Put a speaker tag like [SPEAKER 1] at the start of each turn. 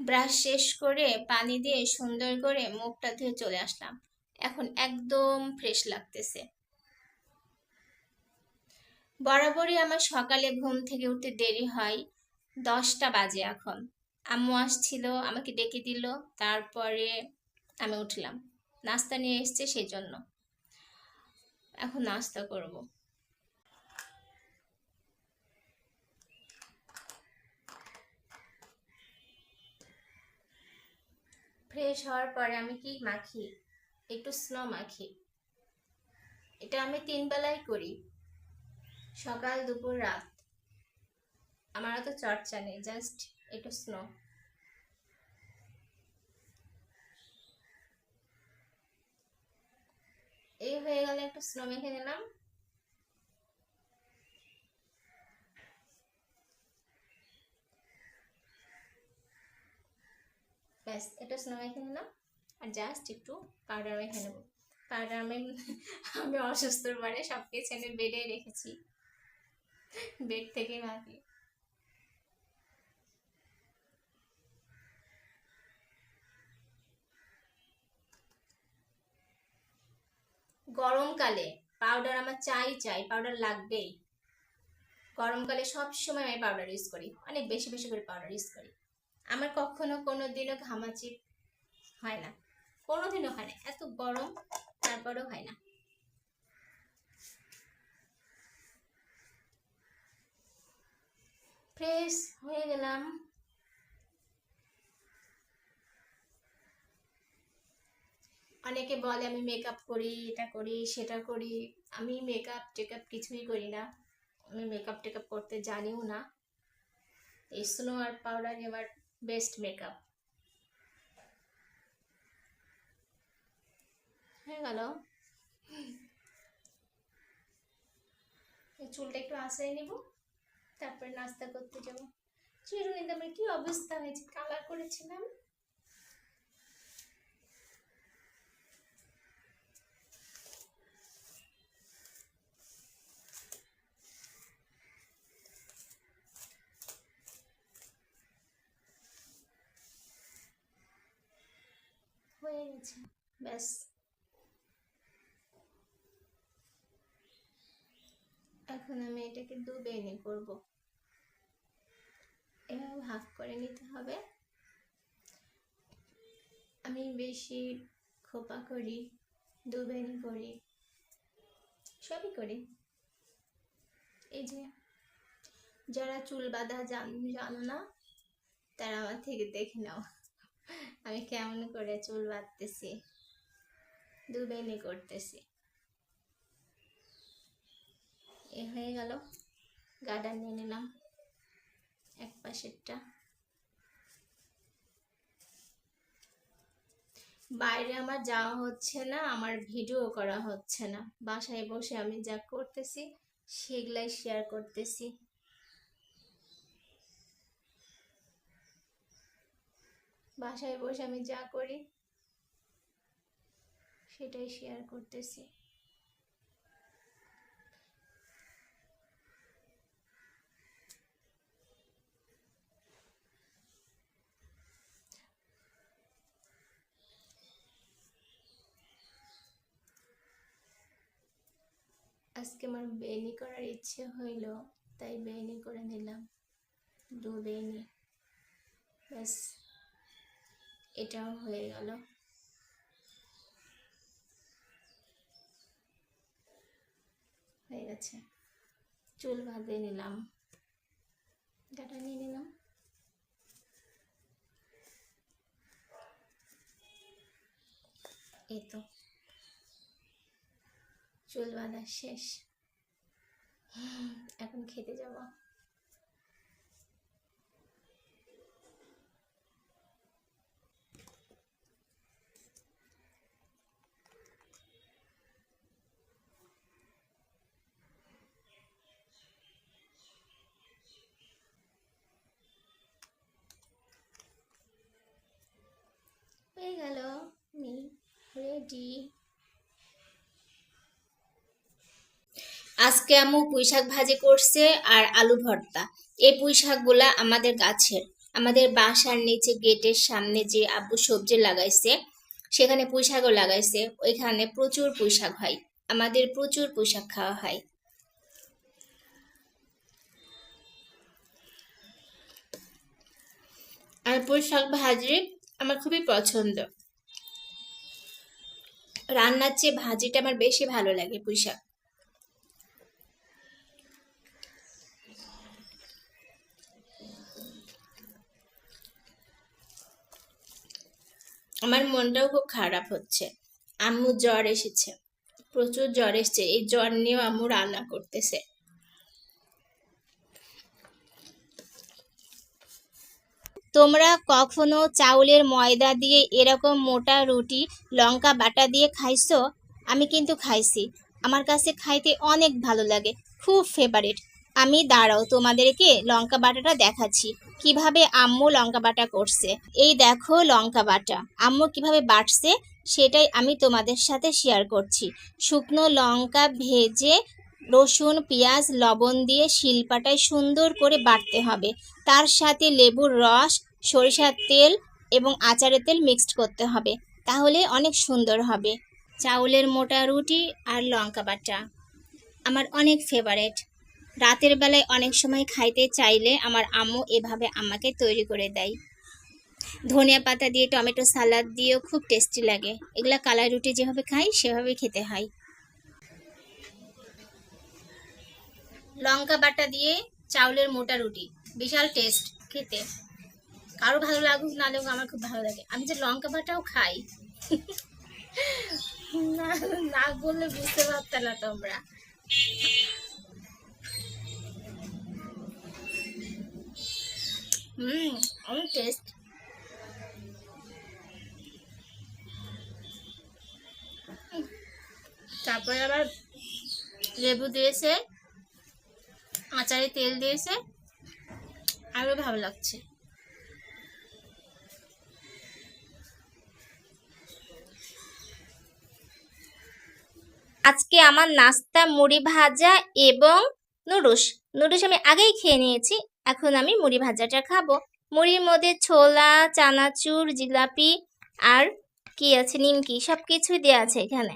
[SPEAKER 1] Brush শেষ করে পানি দিয়ে সুন্দর করে মুখটা ধুয়ে চলে আসলাম। এখন একদম ফ্রেশ লাগতেছে। বরাবরই আমার সকালে ঘুম থেকে উঠতে দেরি হয়, 10টা বাজে এখন। আম্মু আসছিল, আমাকে ডেকে দিল, তারপরে আমি উঠলাম। নাস্তা নিয়ে এসছে সেই জন্য এখন নাস্তা করব। ফ্রেশ হওয়ার পরে আমি কি মাখি? একটু স্নো মাখি। এটা আমি 3 বেলাই করি, সকাল দুপুর রাত। আমার তো চর্চা নেই, জাস্ট একটু স্নো। এই হয়ে গেলে একটু স্নো মেখে নিলাম। ব্যাস, এটা স্নো মেখে নিলাম। আর জাস্ট একটু পাউডার মেখে নেব। পাউডার আমি অসুস্থর পরে সব কিছু এনে বেডে রেখেছি, বেড থেকে মাখি। গরমকালে পাউডার আমার চাই, পাউডার লাগবেই। গরমকালে সব সময় আমি পাউডার ইউজ করি, অনেক বেশি বেশি করে পাউডার ইউজ করি। আমার কখনো কোনো দিনও ঘামাচি হয় না, কোনোদিনও হয় না। এত গরম তারপরেও হয় না। ফ্রেশ হয়ে গেলাম। অনেকে বলে আমি মেকআপ করি, এটা করি সেটা করি। আমি মেকআপ টেকআপ কিছুই করি না। আমি মেকআপ টেকআপ করতে জানিও না। এই স্নো আর পাউডার আমার বেস্ট মেকআপ হয়ে গেল। এই চুলটা একটু আঁচড়াই নিব, তারপরে নাস্তা করতে যাব। চিরুনিতে আমার কি অবস্থা হয়েছে, কালার করেছিলাম। হয়ে গেছে, ব্যাস। এখন আমি এটাকে দুবেনি করব। এভাবে হাফ করে নিতে হবে। আমি বেশি খোপা করি, দুবেনি করি, সবই করি। এই যে যারা চুল বাঁধা জানো না, তারা আমার থেকে দেখে নাও আমি কেমন করে চুল বাঁধতেছি, দুবেনি করতেছি। এ হয়ে গেল। গার্ডার নিয়ে নিলাম এক পাশেরটা। বাইরে আমার যাওয়া হচ্ছে না, আমার ভিডিও করা হচ্ছে না। বাসায় বসে আমি যা করতেছি সেগুলাই শেয়ার করতেছি। বাসায় বসে আমি যা করি সেটাই শেয়ার করতেছি। আজকে আমার বেনি করার ইচ্ছে হইল, তাই বেনি করে নিলাম, দু বেনি। ব্যাস, এটাও হয়ে গেল। হয়ে গেছে। চুল বাঁধে নিলাম, ডাটা নিয়ে নিলাম। এই তো চুল বাঁধা শেষ। এখন খেতে যাব। হয়ে গেল, আমি রেডি। আজকে আম্মু পুঁই শাক ভাজি করছে আর আলু ভর্তা। এই পুঁই শাকগুলা আমাদের গাছের, আমাদের বাসার নিচে গেটের সামনে যে আব্বু সবজি লাগাইছে, সেখানে পুঁইশাকও লাগাইছে। ওইখানে প্রচুর পুঁইশাক হয়, আমাদের প্রচুর পুঁইশাক খাওয়া হয়। আর পুঁইশাক ভাজি আমার খুবই পছন্দ। রান্নার চেয়ে ভাজিটা আমার বেশি ভালো লাগে পুঁইশাক। আমার মনটাও খুব খারাপ হচ্ছে, আম্মু জ্বর এসেছে, প্রচুর জ্বর এসেছে। এই জ্বর নিয়েও আম্মু রান্না করতেছে। তোমরা কখনো চাউলের ময়দা দিয়ে এরকম মোটা রুটি লঙ্কা বাটা দিয়ে খাইছো? আমি কিন্তু খাইছি, আমার কাছে খাইতে অনেক ভালো লাগে, খুব ফেভারিট। আমি দাঁড়াও তোমাদেরকে লঙ্কা বাটাটা দেখাচ্ছি, কিভাবে আম্মু লঙ্কা বাটা করছে। এই দেখো লঙ্কা বাটা আম্মু কিভাবে বাটছে, সেটাই আমি তোমাদের সাথে শেয়ার করছি। শুকনো লঙ্কা ভেজে রসুন পেঁয়াজ লবণ দিয়ে শিলপাটায় সুন্দর করে বাটতে হবে। তার সাথে লেবুর রস, সরিষার তেল এবং আচারের তেল মিক্সড করতে হবে, তাহলে অনেক সুন্দর হবে। চাউলের মোটা রুটি আর লঙ্কা বাটা আমার অনেক ফেভারিট। রাতের বেলায় অনেক সময় খাইতে চাইলে আমার আম্মু এভাবে আমাকে তৈরি করে দেয়। ধনিয়া পাতা দিয়ে টমেটো সালাদ দিয়েও খুব টেস্টি লাগে। এগুলা কালাই রুটি যেভাবে খাই সেভাবে খেতে হয়। লঙ্কা বাটা দিয়ে চাউলের মোটা রুটি বিশাল টেস্ট খেতে। কারো ভালো লাগুক না লাগুক আমার খুব ভালো লাগে। আমি যে লঙ্কা বাটাও খাই না না বললে বুঝতে পারতে না তোমরা। অনেক টেস্ট। তারপরে আবার লেবু দিয়েছে, আচারে তেল দিয়েছে, আরো ভালো লাগছে। আজকে আমার নাস্তা মুড়ি ভাজা এবং নুডলস। নুডলস আমি আগেই খেয়ে নিয়েছি, এখন আমি মুড়ি ভাজাটা খাবো। মুড়ির মধ্যে ছোলা, চানাচুর, জিলাপি আর কি আছে, নিমকি, সব কিছুই দেওয়া আছে এখানে।